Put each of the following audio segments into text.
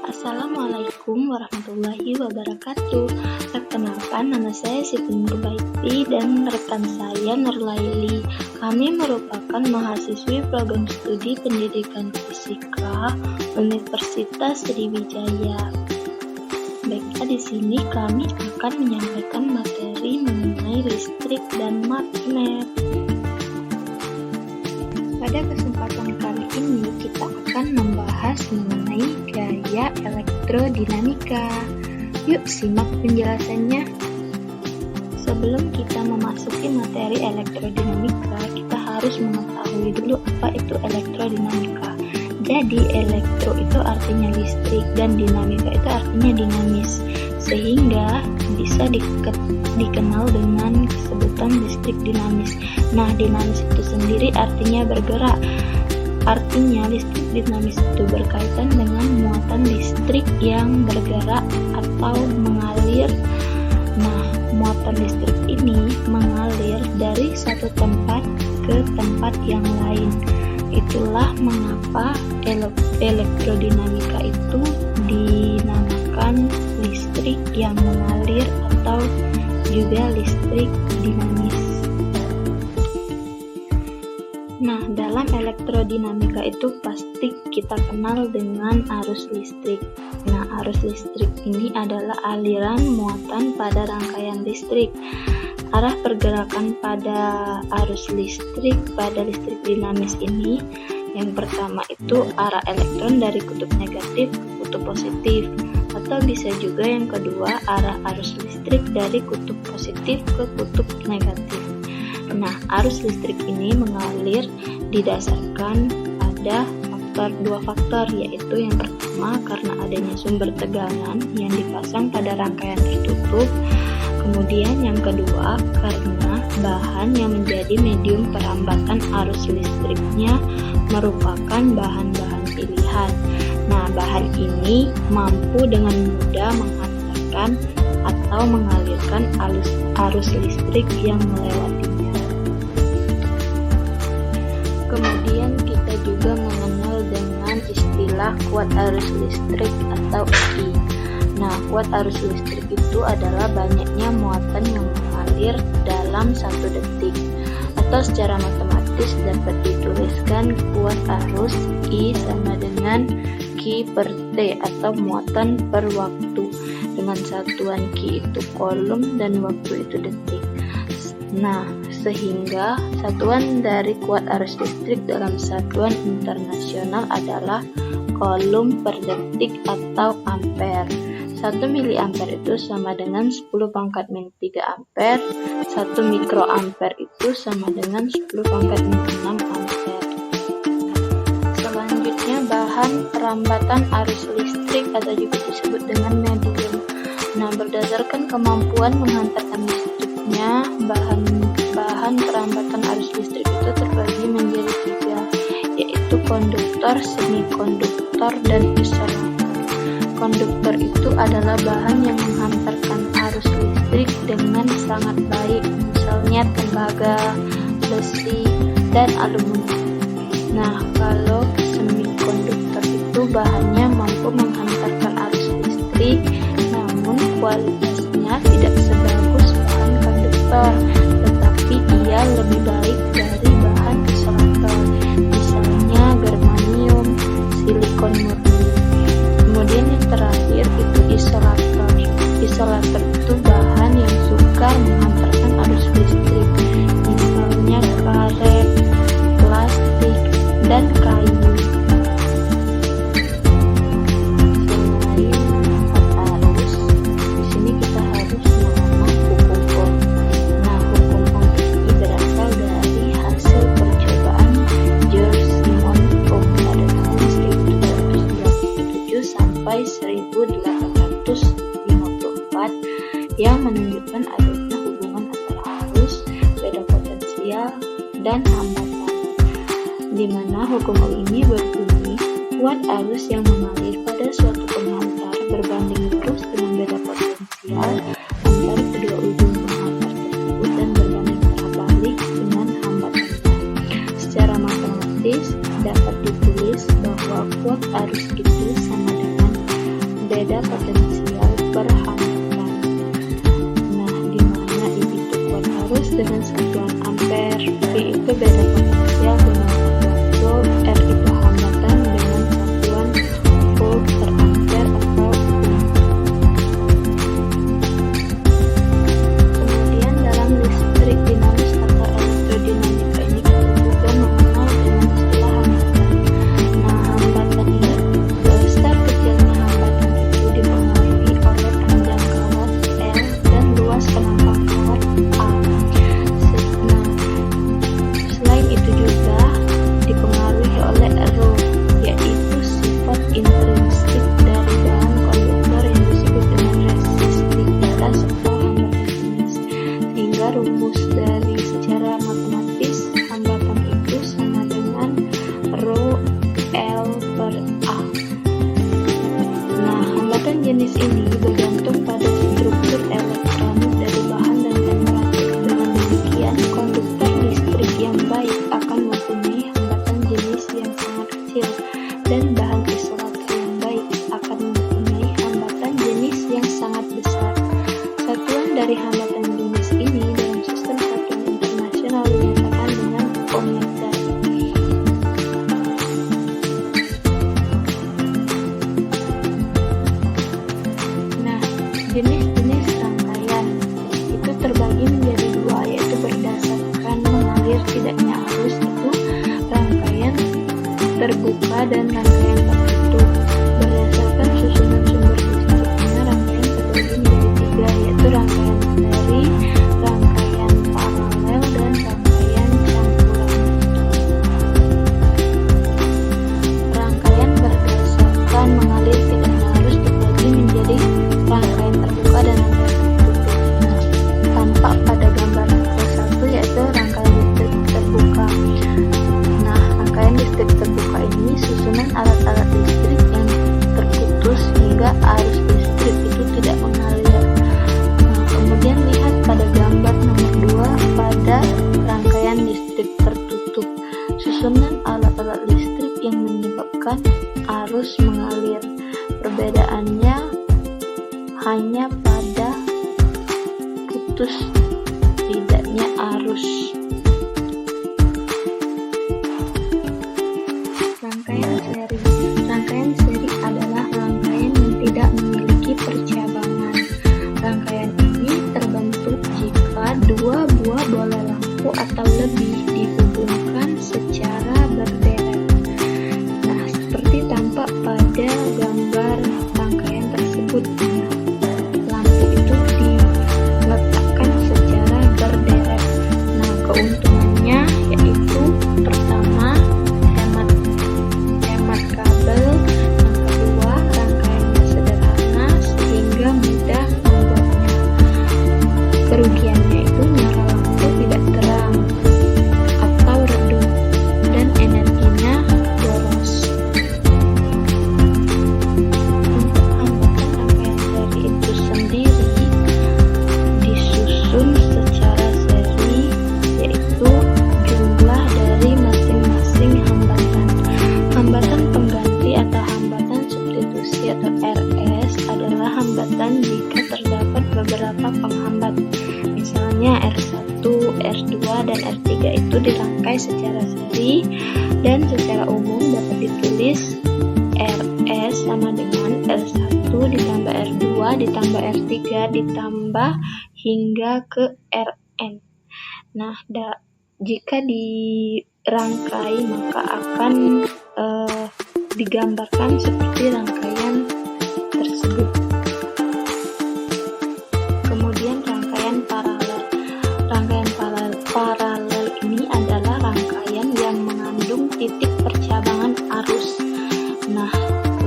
Assalamualaikum warahmatullahi wabarakatuh. Perkenalkan, nama saya Siti Nurbaiti dan rekan saya Nurlaili. Kami merupakan mahasiswi program studi pendidikan fisika Universitas Sriwijaya. Baiklah, di sini kami akan menyampaikan materi mengenai listrik dan magnet. Pada kesempatan kali ini kita akan membahas mengenai gaya elektrodinamika. Yuk simak penjelasannya. Sebelum kita memasuki materi elektrodinamika, kita harus mengetahui dulu apa itu elektrodinamika. Jadi elektro itu artinya listrik dan dinamika itu artinya dinamis, sehingga bisa dikenal dengan sebutan listrik dinamis. Nah, dinamis itu sendiri artinya bergerak. Artinya listrik dinamis itu berkaitan dengan muatan listrik yang bergerak atau mengalir. Nah, muatan listrik ini mengalir dari satu tempat ke tempat yang lain. Itulah mengapa elektrodinamika itu dinamakan listrik yang mengalir atau juga listrik dinamis. Nah, dalam elektrodinamika itu pasti kita kenal dengan arus listrik. Nah, arus listrik ini adalah aliran muatan pada rangkaian listrik. Arah pergerakan pada arus listrik pada listrik dinamis ini, yang pertama itu arah elektron dari kutub negatif ke kutub positif, atau bisa juga yang kedua arah arus listrik dari kutub positif ke kutub negatif. Nah, arus listrik ini mengalir didasarkan pada dua faktor, yaitu yang pertama karena adanya sumber tegangan yang dipasang pada rangkaian tertutup. Kemudian yang kedua karena bahan yang menjadi medium perambatan arus listriknya merupakan bahan-bahan pilihan. Nah, bahan ini mampu dengan mudah menghantarkan atau mengalirkan arus listrik yang melewatinya. Kemudian kita juga mengenal dengan istilah kuat arus listrik atau I. Nah, kuat arus listrik itu adalah banyaknya muatan yang mengalir dalam 1 detik, atau secara matematis dapat dituliskan kuat arus I sama dengan Q per T atau muatan per waktu, dengan satuan Q itu kolom dan waktu itu detik. Nah, sehingga satuan dari kuat arus listrik dalam satuan internasional adalah kolom per detik atau ampere. 1 miliampere itu sama dengan 10 pangkat min 3 ampere, 1 mikroampere itu sama dengan 10 pangkat min 6 ampere. Selanjutnya, bahan perambatan arus listrik atau juga disebut dengan medium. Nah, berdasarkan kemampuan menghantarkan listriknya, bahan perambatan arus listrik itu terbagi menjadi 3, yaitu konduktor, semikonduktor, dan isolator. Konduktor itu adalah bahan yang menghantarkan arus listrik dengan sangat baik, misalnya tembaga, besi, dan aluminium. Nah, kalau semikonduktor itu bahannya mampu menghantarkan arus listrik, namun kualitasnya tidak sebagus bahan konduktor, tetapi ia lebih baik dari bahan isolator, misalnya germanium, silikon murni. Kemudian yang terakhir itu isolator. Isolator itu bahan yang sukar menghantarkan arus listrik, misalnya karet, plastik, dan kayu. Selain arus, di sini kita harus mengenal hukum Ohm. Nah, hukum Ohm ini berasal dari hasil percobaan George Simon Ohm pada tahun 1797 sampai 1854 yang menunjukkan adanya hubungan antara arus, beda potensial, dan hambatan, di mana hukum ini berbunyi kuat arus yang mengalir pada suatu penghantar berbanding lurus dengan beda potensial antar kedua ujung penghantar tersebut dan berbanding terbalik dengan hambatannya. Secara matematis dapat ditulis bahwa kuat arus itu sama dengan ada potensial perhambatan. Nah, di mana I itu kuat arus dengan satuan ampere, V itu beda potensial dengan satuan volt, R itu hambatan dengan satuan volt per ampere atau ohm. Kemudian dalam listrik dinamis atau elektrodinamika ini kita juga mengenal dengan istilah hambatan. Nah, hambatan ini besar kecilnya hambatan itu dipengaruhi oleh panjang kawat L dan luas penampang kawat A. Nah, selain itu juga dipengaruhi oleh rho, yaitu sifat intrinsik dari bahan konduktor yang disebut dengan resistivitas atau hambatan jenis. Sehingga rumus dari secara matematis hambatan itu sama dengan rho L per A. Nah, hambatan jenis ini bergantung pada struktur elektronik dari bahan dan temperatur. Dengan demikian, konduktor listrik yang baik akan mempunyai hambatan jenis yang sangat kecil, dan bahan isolator yang baik akan mempunyai hambatan jenis yang sangat besar. Satuan dari hambatan jenis ini dalam sistem satuan internasional dinyatakan dengan ohmmeter. Nah, jenis-jenis rangkaian itu terbagi menjadi dua, yaitu berdasarkan mengalir tidaknya arus itu rangkaian terbuka dan rangkaian tertutup. Berdasarkan susunan sumber listriknya, rangkaian terbagi menjadi tiga, yaitu rangkaian seri, rangkaian paralel, dan rangkaian campuran. Rangkaian berdasarkan mengalir tidaknya arus terbagi menjadi rangkaian terbuka dan rangkaian tertutup. Nah, tampak pada gambar ke-1 yaitu rangkaian listrik terbuka. Nah, rangkaian listrik terbuka ini susunan alat-alat listrik yang terputus hingga arus listrik itu tidak mengalir. Nah, kemudian lihat pada gambar nomor 2 pada rangkaian listrik tertutup. Susunan alat-alat listrik yang menyebabkan arus mengalir. Perbedaannya hanya pada putus tidaknya arus. Rangkaian seri adalah rangkaian yang tidak memiliki percabangan. Rangkaian ini terbentuk jika dua buah bola lampu atau lebih dihubungkan secara berderet. Nah, seperti tampak pada gambar rangkaian tersebut. Lampu itu diletakkan secara berderet. Nah, keuntungannya yaitu pertama, hemat kabel. Yang kedua, rangkaiannya sederhana sehingga mudah membuatnya. Kerugiannya itu nyala lampu tidak terang atau redup dan energinya boros. Untuk hambatan rangkaian seri itu sendiri disusun secara seri, yaitu jumlah dari masing-masing hambatan. Hambatan pengganti atau hambatan substitusi atau RS adalah hambatan jika terdapat beberapa penghambat. Misalnya R1, R2, dan R3 itu dirangkai secara seri, dan secara umum dapat ditulis RS sama dengan R1 ditambah R2 ditambah R3 ditambah hingga ke Rn. Nah, jika dirangkai maka akan digambarkan seperti rangkaian tersebut. Kemudian rangkaian paralel. Rangkaian paralel ini adalah rangkaian yang mengandung titik percabangan arus. Nah,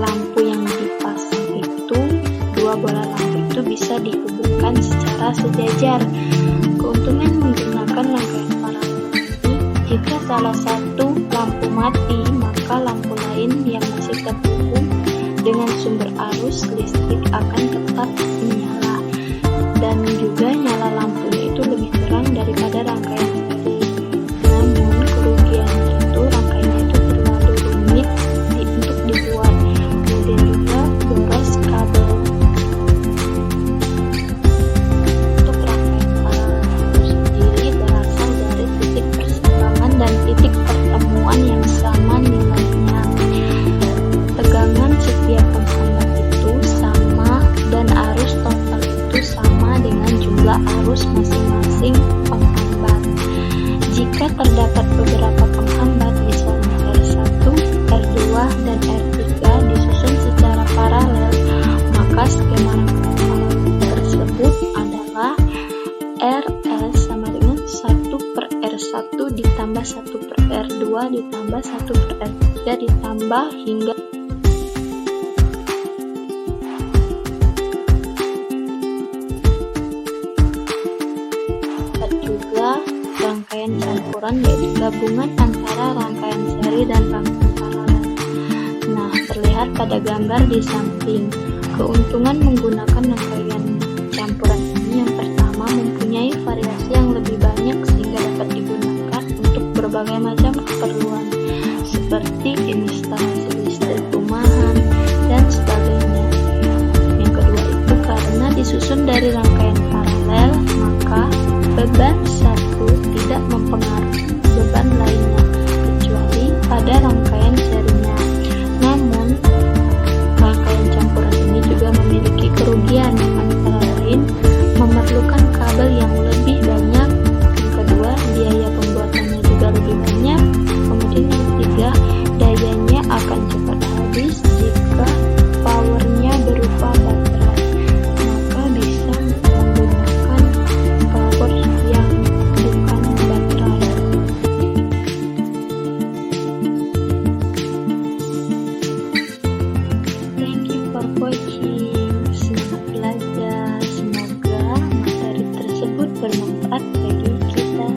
lampu yang dipasang itu, dua bola lampu itu bisa dihubungkan secara sejajar. Keuntungan menggunakan rangkaian paralel ini, jika salah satu lampu mati, maka lampu lain yang masih terhubung dengan sumber arus listrik akan tetap menyala, dan juga nyala lampunya itu lebih terang daripada rangkaian seri. Namun kerugiannya itu rangkaiannya itu terlalu rumit untuk dibuat, kemudian juga boros kabel. juga arus masing-masing penghambat. Jika terdapat beberapa penghambat, misalnya R1, R2, dan R3 disusun secara paralel, maka skema rangkaian tersebut adalah RS sama dengan 1/R1 ditambah 1/R2 ditambah 1/R3 ditambah hingga juga rangkaian campuran, yaitu gabungan antara rangkaian seri dan rangkaian paralel. Nah, terlihat pada gambar di samping. Keuntungan menggunakan rangkaian campuran ini yang pertama mempunyai variasi yang lebih banyak sehingga dapat digunakan untuk berbagai macam keperluan seperti instalasi listrik rumahan dan sebagainya. Yang kedua itu karena disusun dari rangkaian paralel, maka beban satu tidak mempengaruhi beban lainnya kecuali pada rangkaian serinya. Namun, rangkaian campuran ini juga memiliki kerugian, antara lain memerlukan kabel yang lebih banyak, yang kedua biaya pembuatannya juga lebih banyak, kemudian yang ketiga dayanya akan cepat habis jika powernya berupa baterai, maka bisa menggunakan power yang bukan baterai. Thank you for watching. Semangat belajar. Semoga materi tersebut bermanfaat bagi kita